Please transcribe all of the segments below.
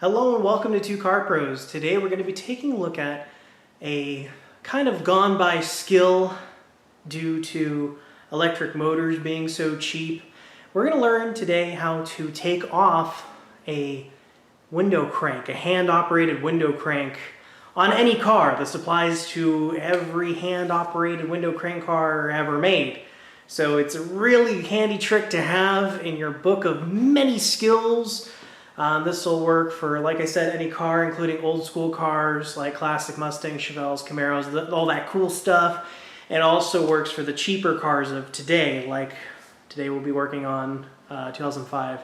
Hello and welcome to Two Car Pros. Today we're going to be taking a look at a kind of gone by skill due to electric motors being so cheap. We're going to learn today how to take off a window crank, a hand-operated window crank on any car. This applies to every hand-operated window crank car ever made. So it's a really handy trick to have in your book of many skills. This will work for, like I said, any car, including old school cars like classic Mustangs, Chevelles, Camaros, all that cool stuff. It also works for the cheaper cars of today, like today we'll be working on 2005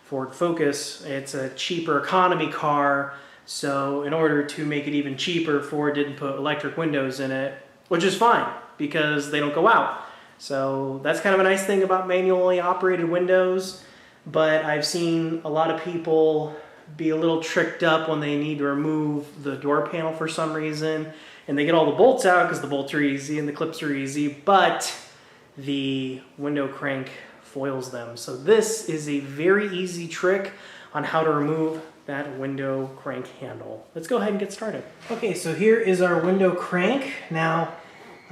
Ford Focus. It's a cheaper economy car, so in order to make it even cheaper, Ford didn't put electric windows in it, which is fine because they don't go out. So that's kind of a nice thing about manually operated windows. But I've seen a lot of people be a little tricked up when they need to remove the door panel for some reason. And they get all the bolts out because the bolts are easy and the clips are easy, but the window crank foils them. So this is a very easy trick on how to remove that window crank handle. Let's go ahead and get started. Okay, so here is our window crank. Now,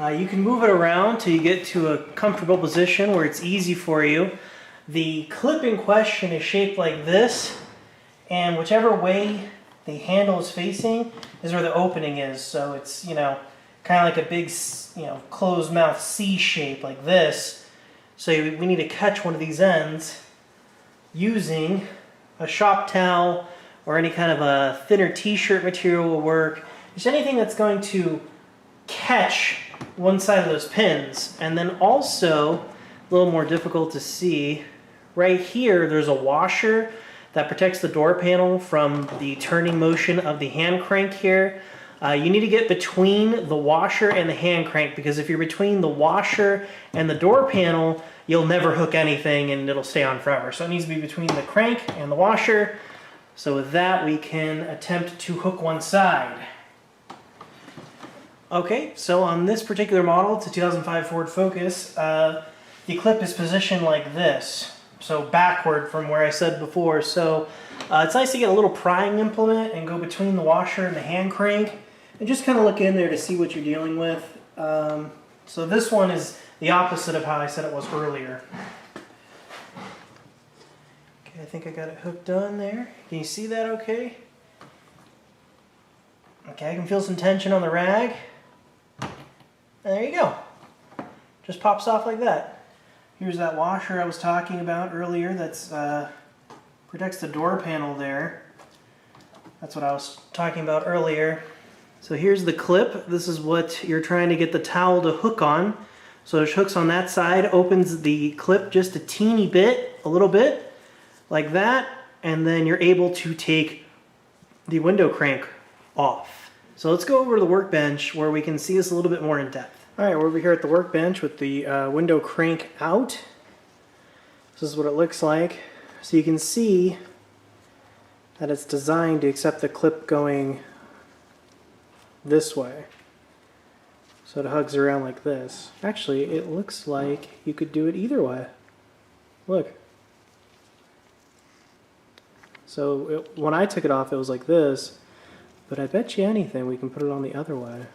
you can move it around till you get to a comfortable position where it's easy for you. The clip in question is shaped like this, and whichever way the handle is facing is where the opening is. So it's, kind of like a big, closed mouth C shape like this. So we need to catch one of these ends using a shop towel or any kind of a thinner t-shirt material will work. Just anything that's going to catch one side of those pins. And then also, a little more difficult to see, right here there's a washer that protects the door panel from the turning motion of the hand crank here. You need to get between the washer and the hand crank, because if you're between the washer and the door panel, you'll never hook anything and it'll stay on forever. So it needs to be between the crank and the washer. So with that, we can attempt to hook one side. Okay, so on this particular model, it's a 2005 Ford Focus, the clip is positioned like this. So backward from where I said before. So it's nice to get a little prying implement and go between the washer and the hand crank and just kind of look in there to see what you're dealing with. So this one is the opposite of how I said it was earlier. Okay, I think I got it hooked on there. Can you see that okay? Okay, I can feel some tension on the rag. And there you go. Just pops off like that. Here's that washer I was talking about earlier that's protects the door panel there. That's what I was talking about earlier. So here's the clip. This is what you're trying to get the towel to hook on. So it hooks on that side, opens the clip just a teeny bit, a little bit, like that, and then you're able to take the window crank off. So let's go over to the workbench where we can see this a little bit more in depth. Alright, we're over here at the workbench with the window crank out. This is what it looks like. So you can see that it's designed to accept the clip going this way. So it hugs around like this. Actually, it looks like you could do it either way. Look. So when I took it off, it was like this. But I bet you anything, we can put it on the other way.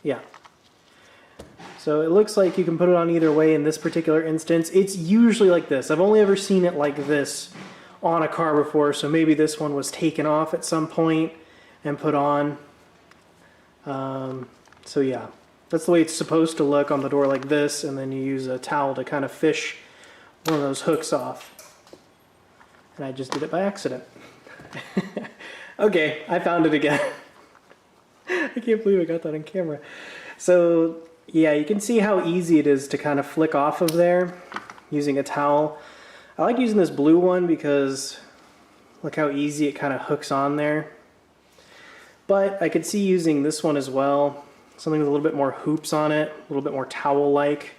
Yeah. So it looks like you can put it on either way in this particular instance. It's usually like this. I've only ever seen it like this on a car before, so maybe this one was taken off at some point and put on. So yeah, that's the way it's supposed to look on the door, like this, and then you use a towel to kind of fish one of those hooks off. And I just did it by accident. Okay, I found it again. I can't believe I got that on camera. So yeah, you can see how easy it is to kind of flick off of there using a towel. I like using this blue one because look how easy it kind of hooks on there. But I could see using this one as well, something with a little bit more hoops on it, a little bit more towel-like,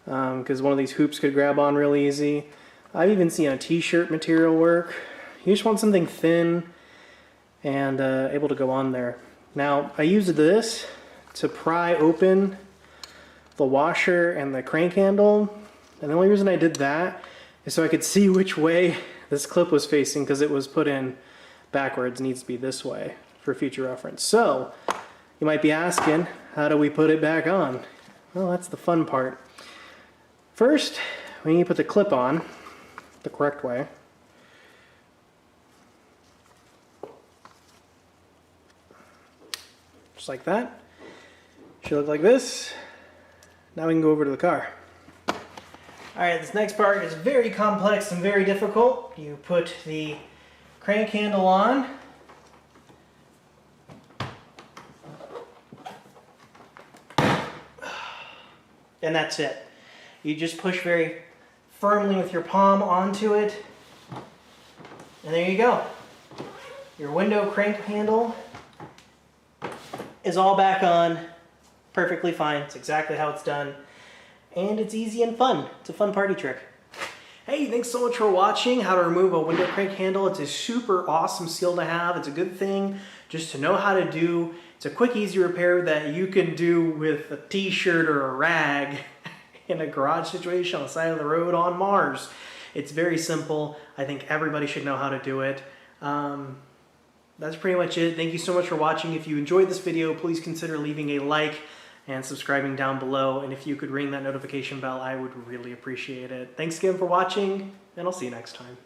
because one of these hoops could grab on really easy. I've even seen a t-shirt material work. You just want something thin and able to go on there. Now, I used this to pry open the washer and the crank handle, and the only reason I did that so I could see which way this clip was facing because it was put in backwards. It needs to be this way for future reference. So you might be asking, how do we put it back on? Well, that's the fun part. First, we need to put the clip on the correct way. Just like that. Should look like this. Now we can go over to the car. Alright, this next part is very complex and very difficult. You put the crank handle on. And that's it. You just push very firmly with your palm onto it. And there you go. Your window crank handle is all back on. Perfectly fine. It's exactly how it's done. And it's easy and fun. It's a fun party trick. Hey, thanks so much for watching how to remove a window crank handle. It's a super awesome skill to have. It's a good thing just to know how to do. It's a quick, easy repair that you can do with a t-shirt or a rag in a garage situation on the side of the road on Mars. It's very simple. I think everybody should know how to do it. That's pretty much it. Thank you so much for watching. If you enjoyed this video, please consider leaving a like and subscribing down below. And if you could ring that notification bell, I would really appreciate it. Thanks again for watching, and I'll see you next time.